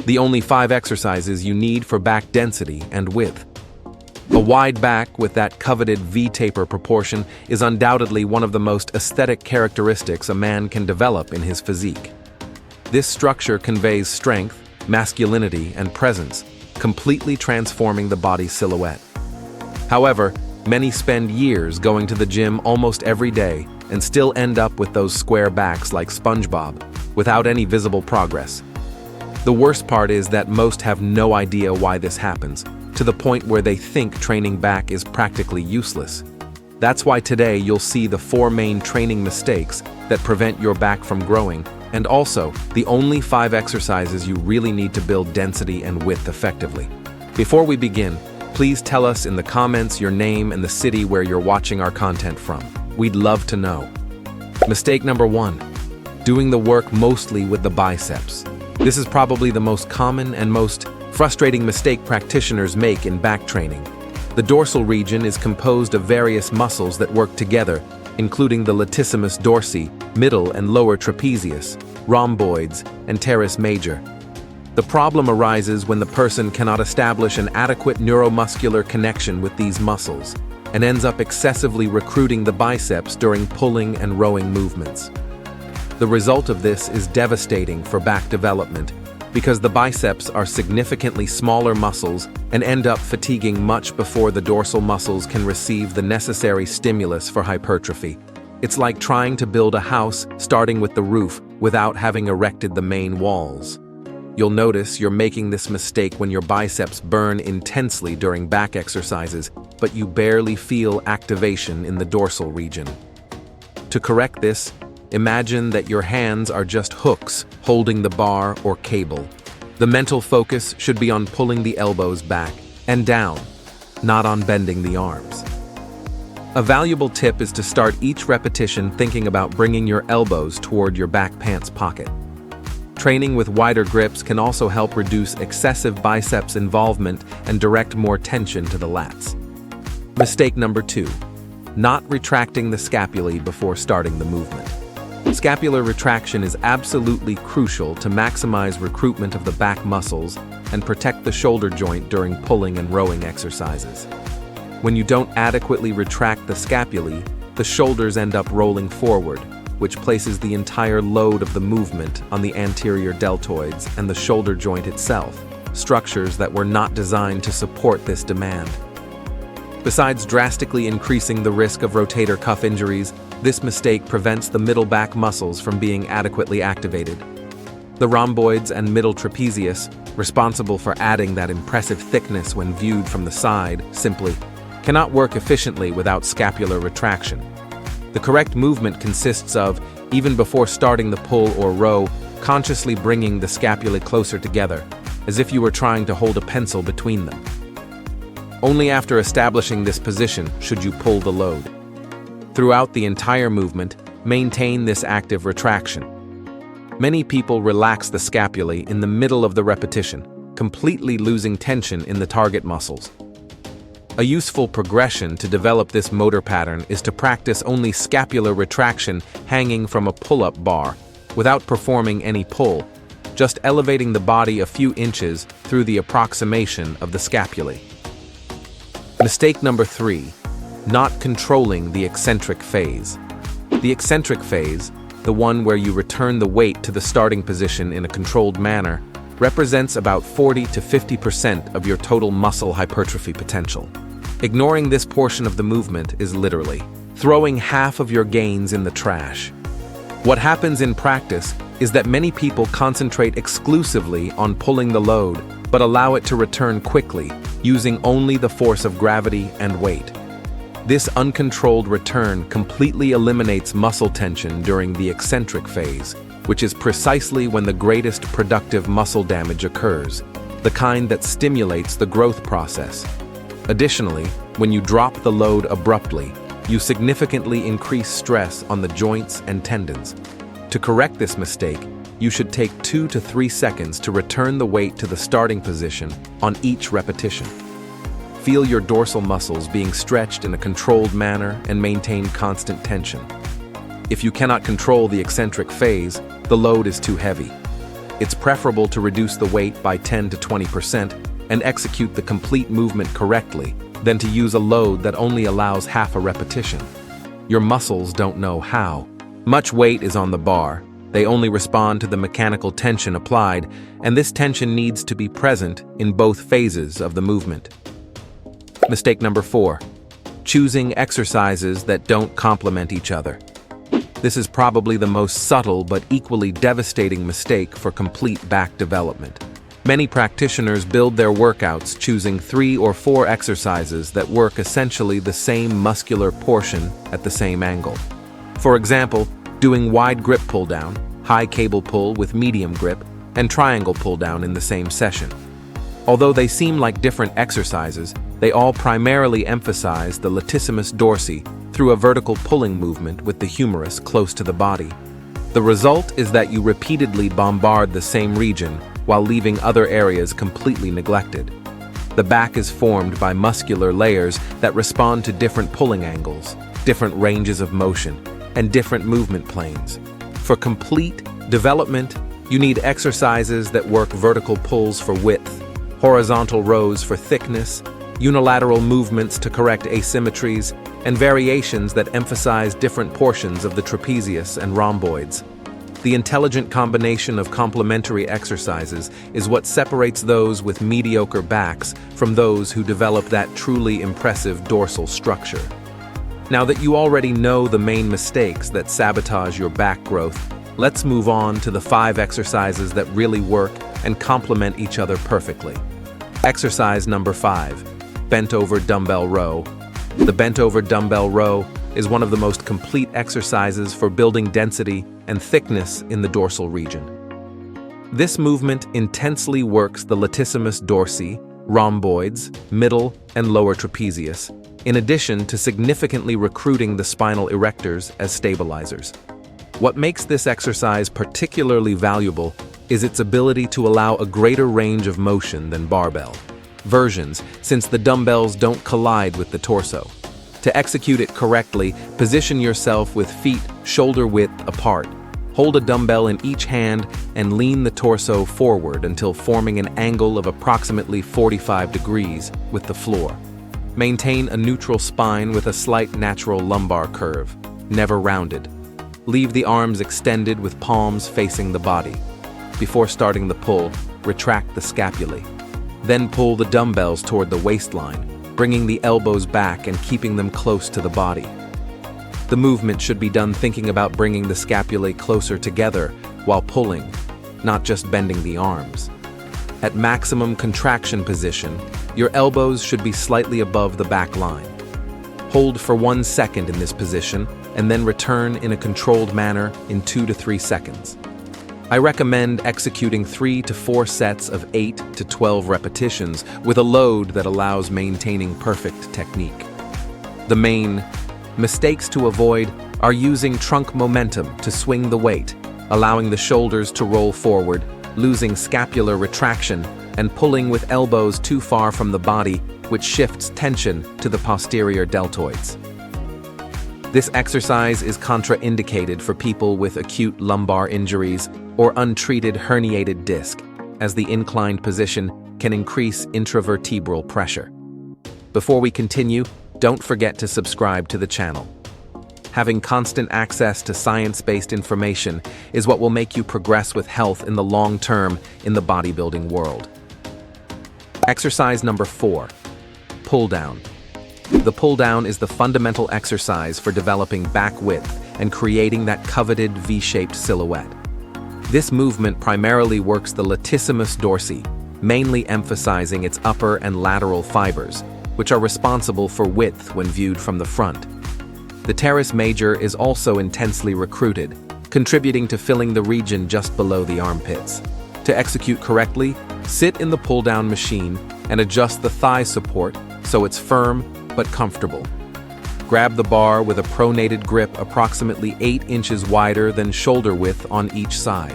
the only 5 exercises you need for back density and width. A wide back with that coveted V-taper proportion is undoubtedly one of the most aesthetic characteristics a man can develop in his physique. This structure conveys strength, masculinity, and presence, completely transforming the body's silhouette. However, many spend years going to the gym almost every day and still end up with those square backs like SpongeBob, without any visible progress. The worst part is that most have no idea why this happens, to the point where they think training back is practically useless. That's why today you'll see the 4 main training mistakes that prevent your back from growing, and also the only 5 exercises you really need to build density and width effectively. Before we begin, please tell us in the comments your name and the city where you're watching our content from. We'd love to know. Mistake number 1. Doing the work mostly with the biceps. This is probably the most common and most frustrating mistake practitioners make in back training. The dorsal region is composed of various muscles that work together, including the latissimus dorsi, middle and lower trapezius, rhomboids, and teres major. The problem arises when the person cannot establish an adequate neuromuscular connection with these muscles and ends up excessively recruiting the biceps during pulling and rowing movements. The result of this is devastating for back development because the biceps are significantly smaller muscles and end up fatiguing much before the dorsal muscles can receive the necessary stimulus for hypertrophy. It's like trying to build a house starting with the roof without having erected the main walls. You'll notice you're making this mistake when your biceps burn intensely during back exercises, but you barely feel activation in the dorsal region. To correct this, imagine that your hands are just hooks holding the bar or cable. The mental focus should be on pulling the elbows back and down, not on bending the arms. A valuable tip is to start each repetition thinking about bringing your elbows toward your back pants pocket. Training with wider grips can also help reduce excessive biceps involvement and direct more tension to the lats. Mistake number 2. Not retracting the scapulae before starting the movement. Scapular retraction is absolutely crucial to maximize recruitment of the back muscles and protect the shoulder joint during pulling and rowing exercises. When you don't adequately retract the scapulae, the shoulders end up rolling forward, which places the entire load of the movement on the anterior deltoids and the shoulder joint itself, structures that were not designed to support this demand. Besides drastically increasing the risk of rotator cuff injuries, this mistake prevents the middle back muscles from being adequately activated. The rhomboids and middle trapezius, responsible for adding that impressive thickness when viewed from the side, simply cannot work efficiently without scapular retraction. The correct movement consists of, even before starting the pull or row, consciously bringing the scapulae closer together, as if you were trying to hold a pencil between them. Only after establishing this position should you pull the load. Throughout the entire movement, maintain this active retraction. Many people relax the scapulae in the middle of the repetition, completely losing tension in the target muscles. A useful progression to develop this motor pattern is to practice only scapular retraction hanging from a pull-up bar, without performing any pull, just elevating the body a few inches through the approximation of the scapulae. Mistake number 3. Not controlling the eccentric phase. The eccentric phase, the one where you return the weight to the starting position in a controlled manner, represents about 40 to 50% of your total muscle hypertrophy potential. Ignoring this portion of the movement is literally throwing half of your gains in the trash. What happens in practice is that many people concentrate exclusively on pulling the load, but allow it to return quickly, using only the force of gravity and weight. This uncontrolled return completely eliminates muscle tension during the eccentric phase, which is precisely when the greatest productive muscle damage occurs, the kind that stimulates the growth process. Additionally, when you drop the load abruptly, you significantly increase stress on the joints and tendons. To correct this mistake, you should take 2 to 3 seconds to return the weight to the starting position on each repetition. Feel your dorsal muscles being stretched in a controlled manner and maintain constant tension. If you cannot control the eccentric phase, the load is too heavy. It's preferable to reduce the weight by 10 to 20% and execute the complete movement correctly than to use a load that only allows half a repetition. Your muscles don't know how. Much weight is on the bar. They only respond to the mechanical tension applied, and this tension needs to be present in both phases of the movement. Mistake number 4. Choosing exercises that don't complement each other. This is probably the most subtle but equally devastating mistake for complete back development. Many practitioners build their workouts choosing 3 or 4 exercises that work essentially the same muscular portion at the same angle. For example, doing wide grip pull down, high cable pull with medium grip, and triangle pull down in the same session. Although they seem like different exercises, they all primarily emphasize the latissimus dorsi through a vertical pulling movement with the humerus close to the body. The result is that you repeatedly bombard the same region while leaving other areas completely neglected. The back is formed by muscular layers that respond to different pulling angles, different ranges of motion, and different movement planes. For complete development, you need exercises that work vertical pulls for width, horizontal rows for thickness, unilateral movements to correct asymmetries, and variations that emphasize different portions of the trapezius and rhomboids. The intelligent combination of complementary exercises is what separates those with mediocre backs from those who develop that truly impressive dorsal structure. Now that you already know the main mistakes that sabotage your back growth, let's move on to the 5 exercises that really work and complement each other perfectly. Exercise number 5, bent over dumbbell row. The bent over dumbbell row is one of the most complete exercises for building density and thickness in the dorsal region. This movement intensely works the latissimus dorsi, rhomboids, middle and lower trapezius, in addition to significantly recruiting the spinal erectors as stabilizers. What makes this exercise particularly valuable is its ability to allow a greater range of motion than barbell versions, since the dumbbells don't collide with the torso. To execute it correctly, position yourself with feet shoulder width apart. Hold a dumbbell in each hand and lean the torso forward until forming an angle of approximately 45 degrees with the floor. Maintain a neutral spine with a slight natural lumbar curve, never rounded. Leave the arms extended with palms facing the body. Before starting the pull, retract the scapulae. Then pull the dumbbells toward the waistline, bringing the elbows back and keeping them close to the body. The movement should be done thinking about bringing the scapulae closer together while pulling, not just bending the arms. At maximum contraction position, your elbows should be slightly above the back line. Hold for 1 second in this position and then return in a controlled manner in 2 to 3 seconds. I recommend executing 3 to 4 sets of 8 to 12 repetitions with a load that allows maintaining perfect technique. The main mistakes to avoid are using trunk momentum to swing the weight, allowing the shoulders to roll forward, losing scapular retraction, and pulling with elbows too far from the body, which shifts tension to the posterior deltoids. This exercise is contraindicated for people with acute lumbar injuries or untreated herniated disc, as the inclined position can increase intravertebral pressure. Before we continue, don't forget to subscribe to the channel. Having constant access to science-based information is what will make you progress with health in the long term in the bodybuilding world. Exercise number 4, pull down. The pull down is the fundamental exercise for developing back width and creating that coveted V-shaped silhouette. This movement primarily works the latissimus dorsi, mainly emphasizing its upper and lateral fibers, which are responsible for width when viewed from the front. The teres major is also intensely recruited, contributing to filling the region just below the armpits. To execute correctly, sit in the pull-down machine and adjust the thigh support so it's firm but comfortable. Grab the bar with a pronated grip approximately 8 inches wider than shoulder width on each side.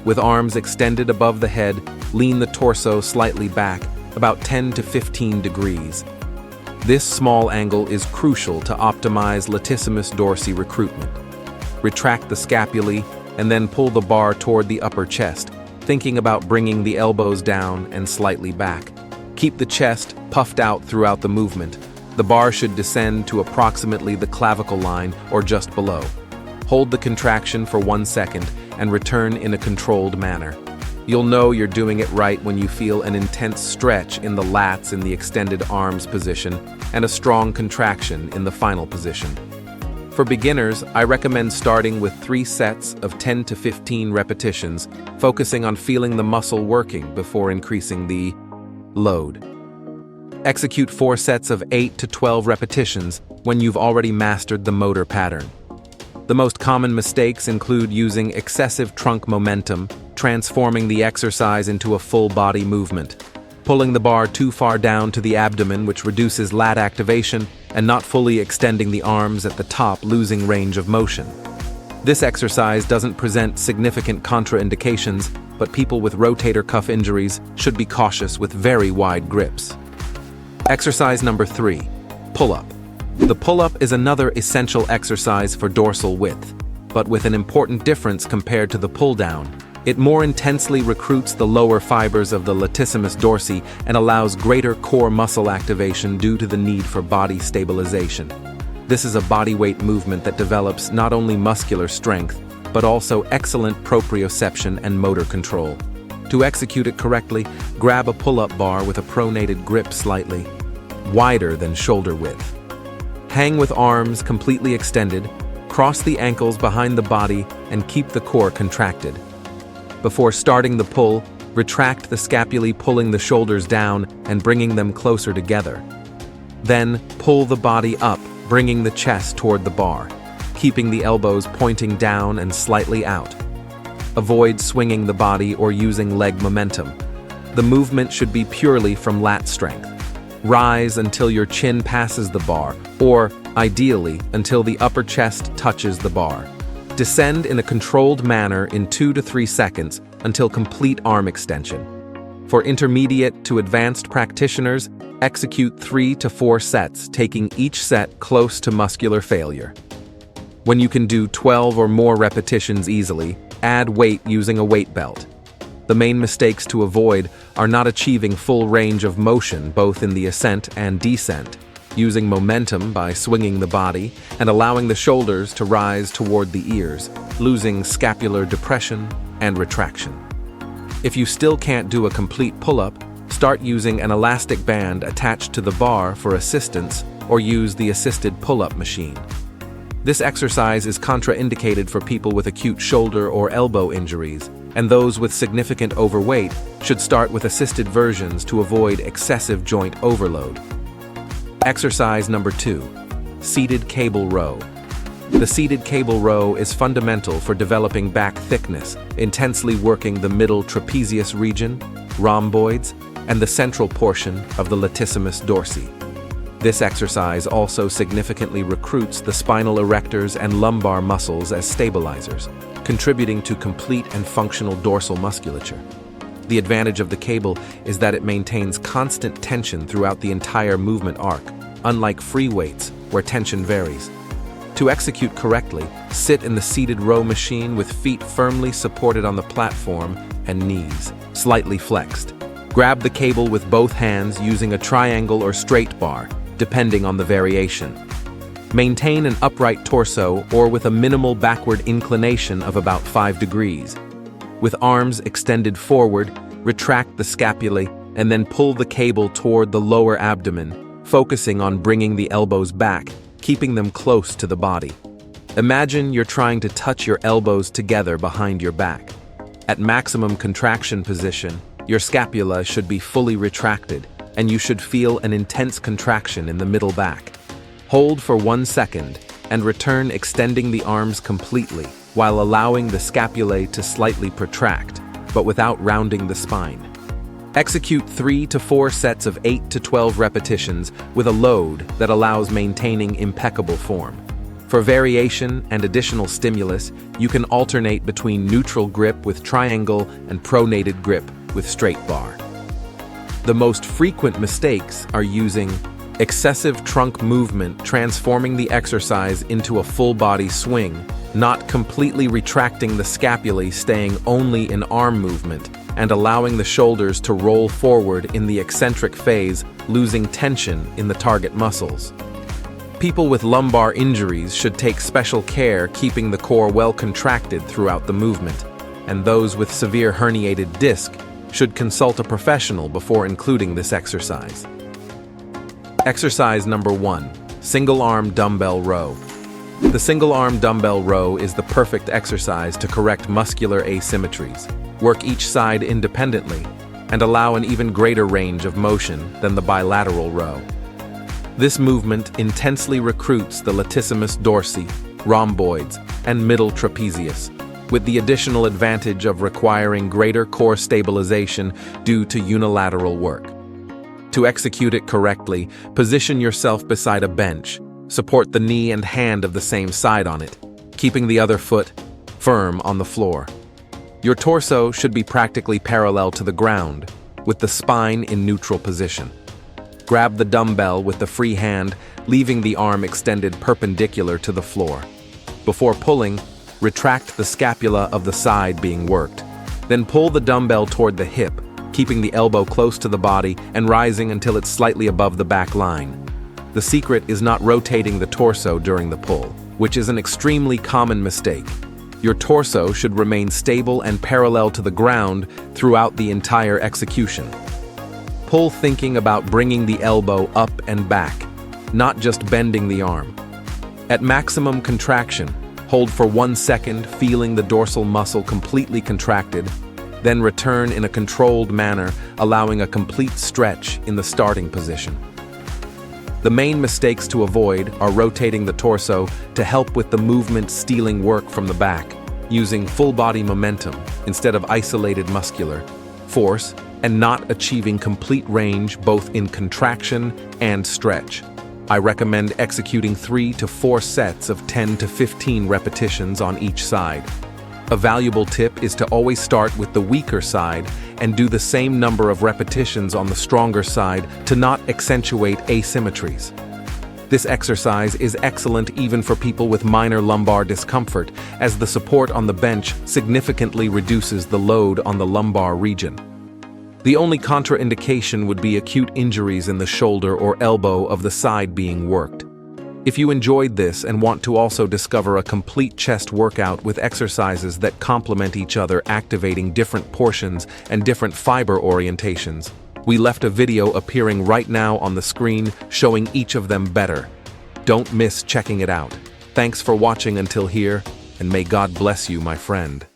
With arms extended above the head, lean the torso slightly back, about 10 to 15 degrees. This small angle is crucial to optimize latissimus dorsi recruitment. Retract the scapulae and then pull the bar toward the upper chest, thinking about bringing the elbows down and slightly back. Keep the chest puffed out throughout the movement. The bar should descend to approximately the clavicle line or just below. Hold the contraction for 1 second and return in a controlled manner. You'll know you're doing it right when you feel an intense stretch in the lats in the extended arms position and a strong contraction in the final position. For beginners, I recommend starting with 3 sets of 10 to 15 repetitions, focusing on feeling the muscle working before increasing the load. Execute 4 sets of 8 to 12 repetitions when you've already mastered the motor pattern. The most common mistakes include using excessive trunk momentum, transforming the exercise into a full body movement, pulling the bar too far down to the abdomen, which reduces lat activation, and not fully extending the arms at the top, losing range of motion. This exercise doesn't present significant contraindications, but people with rotator cuff injuries should be cautious with very wide grips. Exercise number 3, pull-up. The pull-up is another essential exercise for dorsal width, but with an important difference compared to the pull-down. It more intensely recruits the lower fibers of the latissimus dorsi and allows greater core muscle activation due to the need for body stabilization. This is a bodyweight movement that develops not only muscular strength, but also excellent proprioception and motor control. To execute it correctly, grab a pull-up bar with a pronated grip slightly wider than shoulder width. Hang with arms completely extended, cross the ankles behind the body, and keep the core contracted. Before starting the pull, retract the scapulae, pulling the shoulders down and bringing them closer together. Then, pull the body up, bringing the chest toward the bar, keeping the elbows pointing down and slightly out. Avoid swinging the body or using leg momentum. The movement should be purely from lat strength. Rise until your chin passes the bar, or, ideally, until the upper chest touches the bar. Descend in a controlled manner in 2 to 3 seconds until complete arm extension. For intermediate to advanced practitioners, execute 3 to 4 sets, taking each set close to muscular failure. When you can do 12 or more repetitions easily, add weight using a weight belt. The main mistakes to avoid are not achieving full range of motion both in the ascent and descent, using momentum by swinging the body, and allowing the shoulders to rise toward the ears, losing scapular depression and retraction. If you still can't do a complete pull-up, start using an elastic band attached to the bar for assistance or use the assisted pull-up machine. This exercise is contraindicated for people with acute shoulder or elbow injuries, and those with significant overweight should start with assisted versions to avoid excessive joint overload. Exercise number 2, seated cable row. The seated cable row is fundamental for developing back thickness, intensely working the middle trapezius region, rhomboids, and the central portion of the latissimus dorsi. This exercise also significantly recruits the spinal erectors and lumbar muscles as stabilizers, contributing to complete and functional dorsal musculature. The advantage of the cable is that it maintains constant tension throughout the entire movement arc, unlike free weights, where tension varies. To execute correctly, sit in the seated row machine with feet firmly supported on the platform and knees slightly flexed. Grab the cable with both hands using a triangle or straight bar, depending on the variation. Maintain an upright torso or with a minimal backward inclination of about 5 degrees. With arms extended forward, retract the scapulae and then pull the cable toward the lower abdomen, focusing on bringing the elbows back, keeping them close to the body. Imagine you're trying to touch your elbows together behind your back. At maximum contraction position, your scapula should be fully retracted, and you should feel an intense contraction in the middle back. Hold for 1 second and return, extending the arms completely while allowing the scapulae to slightly protract, but without rounding the spine. Execute 3 to 4 sets of 8 to 12 repetitions with a load that allows maintaining impeccable form. For variation and additional stimulus, you can alternate between neutral grip with triangle and pronated grip with straight bar. The most frequent mistakes are using Excessive trunk movement transforming the exercise into a full-body swing, not completely retracting the scapulae, staying only in arm movement, and allowing the shoulders to roll forward in the eccentric phase, losing tension in the target muscles. People with lumbar injuries should take special care keeping the core well contracted throughout the movement, and those with severe herniated disc should consult a professional before including this exercise. Exercise number 1, single-arm dumbbell row. The single-arm dumbbell row is the perfect exercise to correct muscular asymmetries, work each side independently, and allow an even greater range of motion than the bilateral row. This movement intensely recruits the latissimus dorsi, rhomboids, and middle trapezius, with the additional advantage of requiring greater core stabilization due to unilateral work. To execute it correctly, position yourself beside a bench. Support the knee and hand of the same side on it, keeping the other foot firm on the floor. Your torso should be practically parallel to the ground, with the spine in neutral position. Grab the dumbbell with the free hand, leaving the arm extended perpendicular to the floor. Before pulling, retract the scapula of the side being worked. Then pull the dumbbell toward the hip, keeping the elbow close to the body and rising until it's slightly above the back line. The secret is not rotating the torso during the pull, which is an extremely common mistake. Your torso should remain stable and parallel to the ground throughout the entire execution. Pull thinking about bringing the elbow up and back, not just bending the arm. At maximum contraction, hold for 1 second, feeling the dorsal muscle completely contracted, then return in a controlled manner, allowing a complete stretch in the starting position. The main mistakes to avoid are rotating the torso to help with the movement, stealing work from the back, using full body momentum instead of isolated muscular force, and not achieving complete range both in contraction and stretch. I recommend executing 3 to 4 sets of 10 to 15 repetitions on each side. A valuable tip is to always start with the weaker side and do the same number of repetitions on the stronger side to not accentuate asymmetries. This exercise is excellent even for people with minor lumbar discomfort, as the support on the bench significantly reduces the load on the lumbar region. The only contraindication would be acute injuries in the shoulder or elbow of the side being worked. If you enjoyed this and want to also discover a complete chest workout with exercises that complement each other, activating different portions and different fiber orientations, we left a video appearing right now on the screen showing each of them better. Don't miss checking it out. Thanks for watching until here, and may God bless you, my friend.